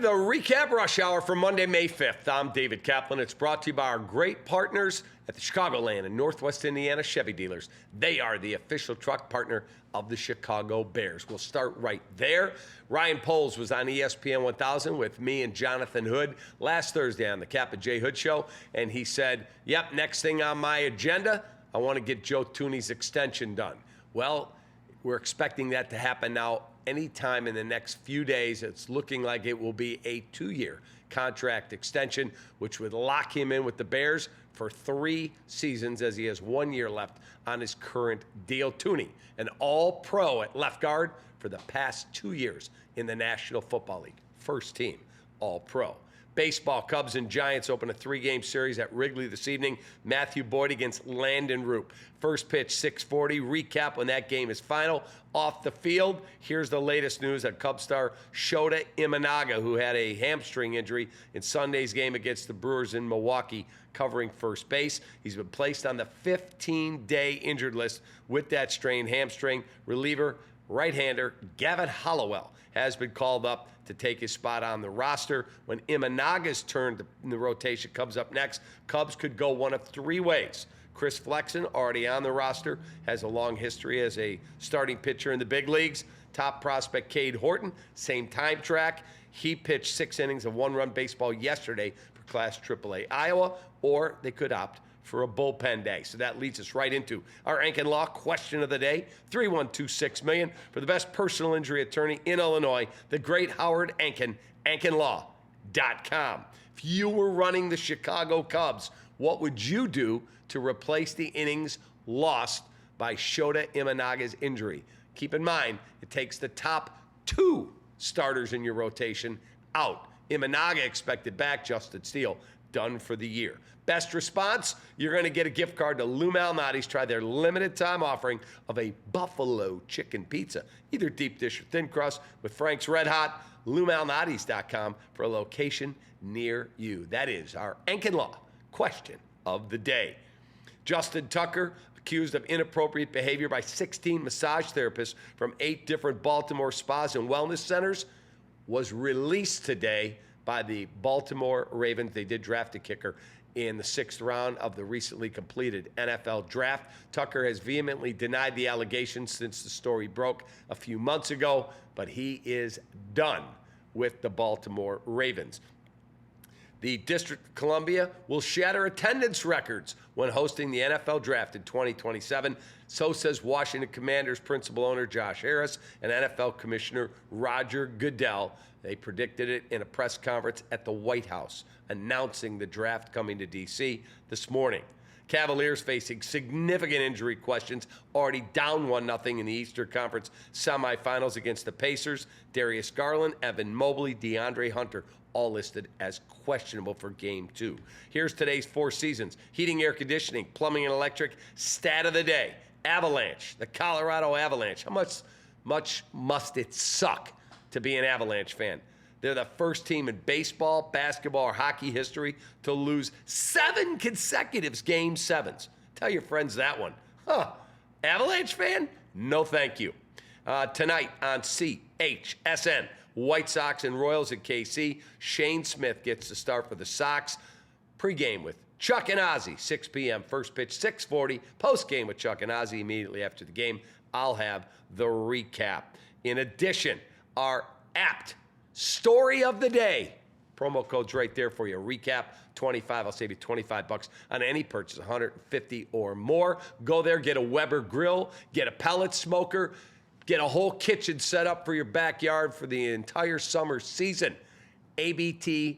the Recap Rush Hour for Monday, May 5th. I'm David Kaplan. It's brought to you by our great partners at the Chicagoland and Northwest Indiana Chevy dealers. They are the official truck partner of the Chicago Bears. We'll start right there. Ryan Poles was on ESPN 1000 with me and Jonathan Hood last Thursday on the Cap and J Hood Show, and he said, yep, next thing on my agenda, I want to get Joe Thuney's extension done. Well, we're expecting that to happen now anytime in the next few days. It's looking like it will be a 2-year contract extension, which would lock him in with the Bears for 3 seasons, as he has 1 year left on his current deal. Thuney, an all-pro at left guard for the past 2 years in the National Football League. First team all-pro. Baseball, Cubs and Giants open a 3-game series at Wrigley this evening. Matthew Boyd against Landon Roop. First pitch, 6:40. Recap when that game is final. Off the field, here's the latest news on Cub star Shota Imanaga, who had a hamstring injury in Sunday's game against the Brewers in Milwaukee, covering first base. He's been placed on the 15-day injured list with that strained hamstring. Reliever, right-hander Gavin Hollowell has been called up to take his spot on the roster. When Imanaga's turn in the rotation comes up next, Cubs could go one of 3 ways. Chris Flexen, already on the roster, has a long history as a starting pitcher in the big leagues. Top prospect Cade Horton, same time track. He pitched 6 innings of 1-run baseball yesterday for Class AAA Iowa, or they could opt for a bullpen day. So that leads us right into our Anken Law question of the day. 312-6 million for the best personal injury attorney in Illinois, the great Howard Anken, AnkenLaw.com. If you were running the Chicago Cubs, what would you do to replace the innings lost by Shota Imanaga's injury? Keep in mind, it takes the top 2 starters in your rotation out. Imanaga expected back, Justin Steele done for the year. Best response, you're going to get a gift card to Lou Malnati's. Try their limited time offering of a buffalo chicken pizza, either deep dish or thin crust with Frank's Red Hot. LouMalnati's.com for a location near you. That is our Anken Law question of the day. Justin Tucker, accused of inappropriate behavior by 16 massage therapists from 8 different Baltimore spas and wellness centers, was released today by the Baltimore Ravens. They did draft a kicker in the 6th round of the recently completed NFL draft. Tucker has vehemently denied the allegations since the story broke a few months ago, but he is done with the Baltimore Ravens. The District of Columbia will shatter attendance records when hosting the NFL Draft in 2027. So says Washington Commanders principal owner Josh Harris and NFL Commissioner Roger Goodell. They predicted it in a press conference at the White House, announcing the draft coming to D.C. this morning. Cavaliers facing significant injury questions, already down 1-0 in the Eastern Conference semifinals against the Pacers. Darius Garland, Evan Mobley, DeAndre Hunter, all listed as questionable for Game 2. Here's today's 4 seasons. Heating, air conditioning, plumbing, and electric. Stat of the day. Avalanche, the Colorado Avalanche. How much must it suck to be an Avalanche fan? They're the first team in baseball, basketball, or hockey history to lose 7 consecutive Game 7s. Tell your friends that one. Avalanche fan? No thank you. Tonight on CHSN, White Sox and Royals at KC. Shane Smith gets the start for the Sox. Pre-game with Chuck and Ozzy, 6 p.m. First pitch, 6:40. Post-game with Chuck and Ozzy immediately after the game. I'll have the recap. In addition, our apt story of the day. Promo code's right there for you. Recap 25. I'll save you $25 on any purchase, 150 or more. Go there, get a Weber grill, get a pellet smoker, get a whole kitchen set up for your backyard for the entire summer season. ABT.com.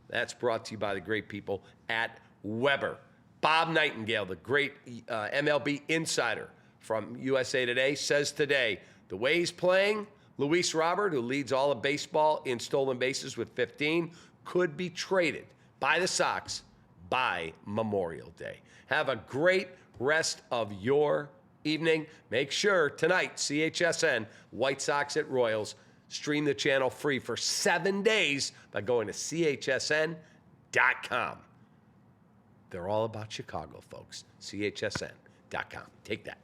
That's brought to you by the great people at Weber. Bob Nightengale, the great MLB insider from USA Today, says today, the way he's playing, Luis Robert, who leads all of baseball in stolen bases with 15, could be traded by the Sox by Memorial Day. Have a great rest of your evening. Make sure tonight, CHSN, White Sox at Royals. Stream the channel free for 7 days by going to CHSN.com. They're all about Chicago, folks. CHSN.com. Take that.